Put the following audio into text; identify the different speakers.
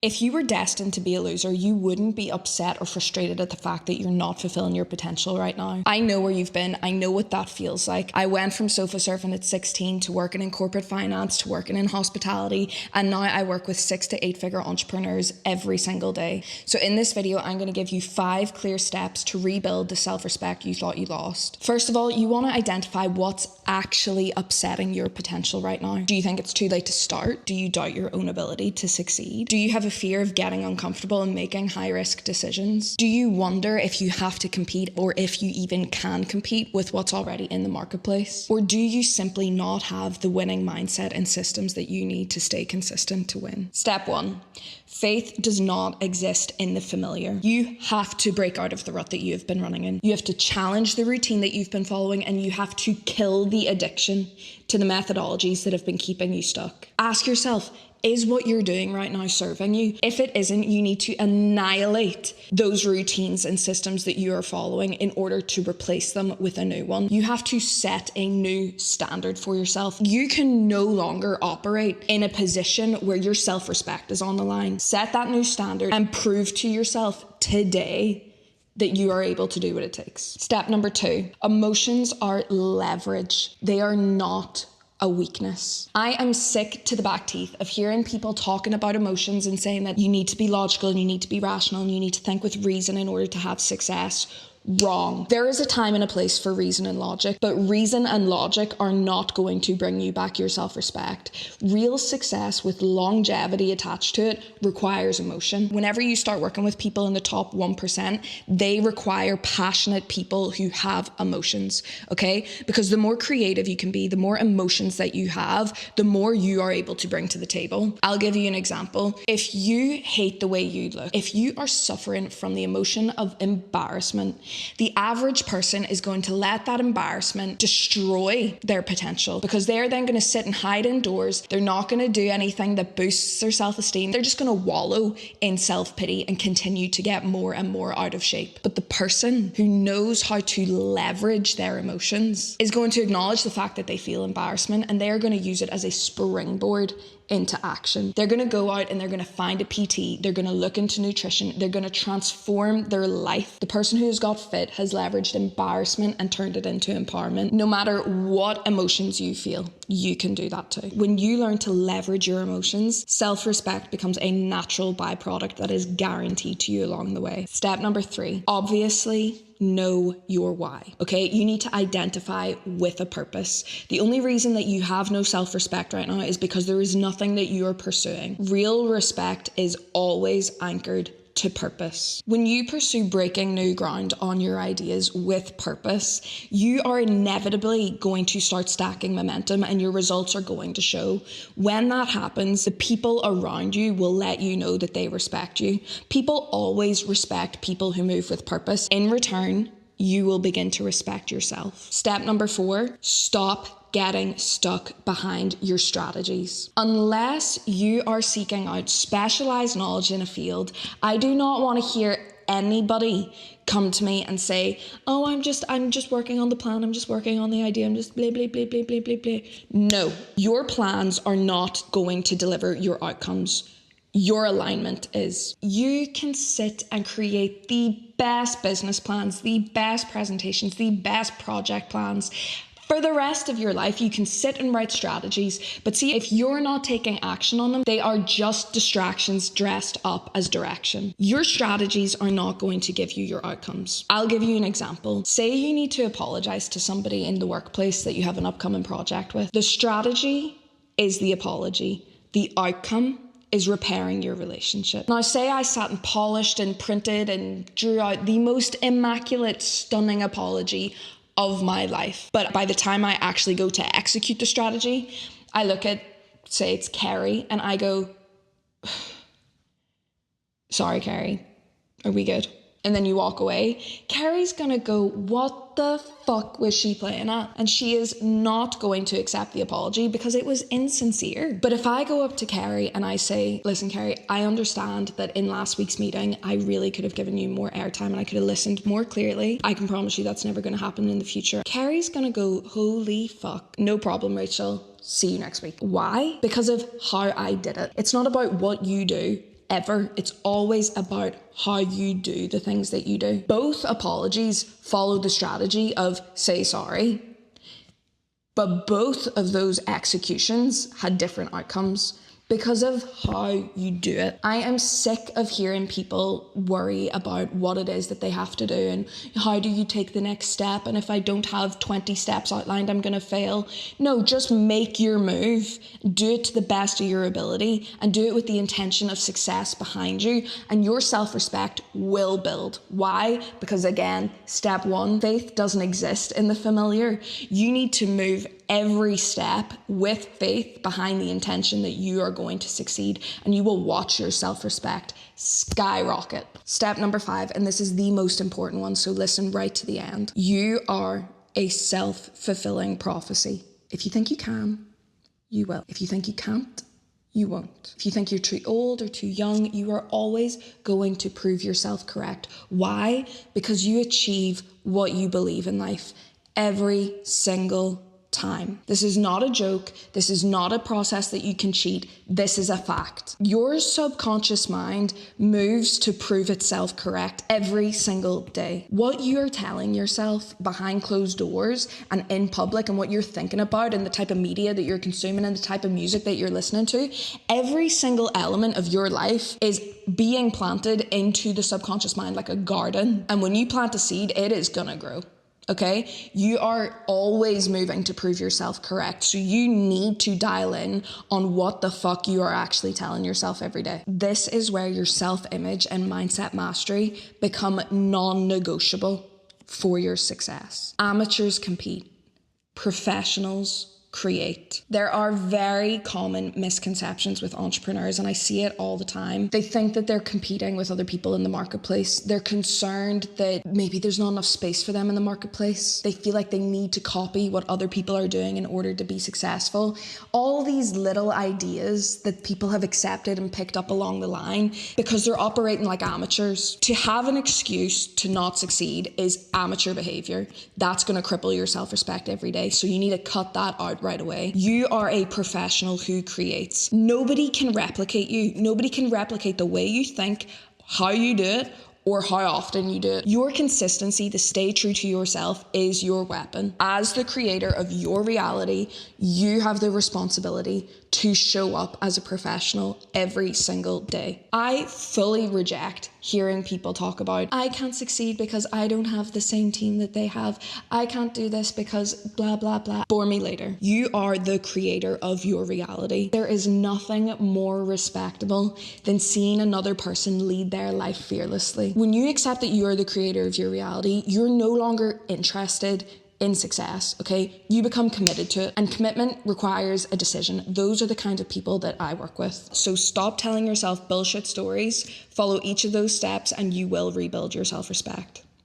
Speaker 1: If you were destined to be a loser, you wouldn't be upset or frustrated at the fact that you're not fulfilling your potential right now. I know where you've been. I know what that feels like. I went from sofa surfing at 16 to working in corporate finance to working in hospitality, and now I work with 6 to 8 figure entrepreneurs every single day. So in this video, I'm going to give you 5 clear steps to rebuild the self-respect you thought you lost. First of all, you want to identify what's actually upsetting your potential right now. Do you think it's too late to start? Do you doubt your own ability to succeed? Do you have a fear of getting uncomfortable and making high-risk decisions? Do you wonder if you have to compete or if you even can compete with what's already in the marketplace? Or do you simply not have the winning mindset and systems that you need to stay consistent to win? Step 1. Faith does not exist in the familiar. You have to break out of the rut that you have been running in. You have to challenge the routine that you've been following, and you have to kill the addiction to the methodologies that have been keeping you stuck. Ask yourself, is what you're doing right now serving you? If it isn't, you need to annihilate those routines and systems that you are following in order to replace them with a new one. You have to set a new standard for yourself. You can no longer operate in a position where your self-respect is on the line. Set that new standard and prove to yourself today that you are able to do what it takes. Step number 2, emotions are leverage. They are not a weakness. I am sick to the back teeth of hearing people talking about emotions and saying that you need to be logical and you need to be rational and you need to think with reason in order to have success. Wrong. There is a time and a place for reason and logic, but reason and logic are not going to bring you back your self-respect. Real success with longevity attached to it requires emotion. Whenever you start working with people in the top 1%, they require passionate people who have emotions, okay? Because the more creative you can be, the more emotions that you have, the more you are able to bring to the table. I'll give you an example. If you hate the way you look, if you are suffering from the emotion of embarrassment, the average person is going to let that embarrassment destroy their potential, because they're then going to sit and hide indoors. They're not going to do anything that boosts their self-esteem. They're just going to wallow in self-pity and continue to get more and more out of shape. But the person who knows how to leverage their emotions is going to acknowledge the fact that they feel embarrassment, and they're going to use it as a springboard into action. They're going to go out and they're going to find a PT. They're going to look into nutrition. They're going to transform their life. The person who has got fit has leveraged embarrassment and turned it into empowerment. No matter what emotions you feel, you can do that too. When you learn to leverage your emotions, self-respect becomes a natural byproduct that is guaranteed to you along the way. Step number 3, obviously, know your why, okay? You need to identify with a purpose. The only reason that you have no self-respect right now is because there is nothing that you are pursuing. Real respect is always anchored to purpose. When you pursue breaking new ground on your ideas with purpose, you are inevitably going to start stacking momentum and your results are going to show. When that happens, the people around you will let you know that they respect you. People always respect people who move with purpose. In return, you will begin to respect yourself. Step number 4, stop getting stuck behind your strategies. Unless you are seeking out specialized knowledge in a field, I do not want to hear anybody come to me and say, oh, I'm just working on the plan, I'm just working on the idea, I'm just blah, blah, blah, blah, blah, blah, blah. No, your plans are not going to deliver your outcomes. Your alignment is. You can sit and create the best business plans, the best presentations, the best project plans. For the rest of your life, you can sit and write strategies, but see, if you're not taking action on them, they are just distractions dressed up as direction. Your strategies are not going to give you your outcomes. I'll give you an example. Say you need to apologize to somebody in the workplace that you have an upcoming project with. The strategy is the apology. The outcome is repairing your relationship. Now, say I sat and polished and printed and drew out the most immaculate, stunning apology of my life. But by the time I actually go to execute the strategy, I look at, say it's Carrie, and I go, sorry, Carrie, are we good? And then you walk away. Carrie's gonna go, what the fuck was she playing at? And she is not going to accept the apology because it was insincere. But if I go up to Carrie and I say, listen, Carrie, I understand that in last week's meeting, I really could have given you more airtime and I could have listened more clearly. I can promise you that's never gonna happen in the future. Carrie's gonna go, holy fuck. No problem, Rachel. See you next week. Why? Because of how I did it. It's not about what you do. ever. It's always about how you do the things that you do. Both apologies follow the strategy of say sorry, but both of those executions had different outcomes because of how you do it. I am sick of hearing people worry about what it is that they have to do and how do you take the next step, and if I don't have 20 steps outlined, I'm gonna fail. No, just make your move, do it to the best of your ability, and do it with the intention of success behind you, and your self-respect will build. Why? Because again, step one, faith doesn't exist in the familiar. You need to move every step with faith behind the intention that you are going to succeed, and you will watch your self-respect skyrocket. Step number 5, and this is the most important one, so listen right to the end. You are a self-fulfilling prophecy. If you think you can, you will. If you think you can't, you won't. If you think you're too old or too young, you are always going to prove yourself correct. Why? Because you achieve what you believe in life every single time. This is not a joke. This is not a process that you can cheat. This is a fact. Your subconscious mind moves to prove itself correct every single day. What you're telling yourself behind closed doors and in public, and what you're thinking about, and the type of media that you're consuming, and the type of music that you're listening to, every single element of your life is being planted into the subconscious mind like a garden. And when you plant a seed, it is gonna grow. Okay, you are always moving to prove yourself correct. So you need to dial in on what the fuck you are actually telling yourself every day. This is where your self-image and mindset mastery become non-negotiable for your success. Amateurs compete, professionals create. There are very common misconceptions with entrepreneurs, and I see it all the time. They think that they're competing with other people in the marketplace. They're concerned that maybe there's not enough space for them in the marketplace. They feel like they need to copy what other people are doing in order to be successful. All these little ideas that people have accepted and picked up along the line because they're operating like amateurs. To have an excuse to not succeed is amateur behavior. That's going to cripple your self-respect every day. So you need to cut that out right away. You are a professional who creates. Nobody can replicate you. Nobody can replicate the way you think, how you do it, or how often you do it. Your consistency to stay true to yourself is your weapon. As the creator of your reality, you have the responsibility to show up as a professional every single day. I fully reject hearing people talk about, I can't succeed because I don't have the same team that they have. I can't do this because blah, blah, blah. Bore me later. You are the creator of your reality. There is nothing more respectable than seeing another person lead their life fearlessly. When you accept that you are the creator of your reality, you're no longer interested in success, okay? You become committed to it, and commitment requires a decision. Those are the kinds of people that I work with. So stop telling yourself bullshit stories, follow each of those steps, and you will rebuild your self-respect.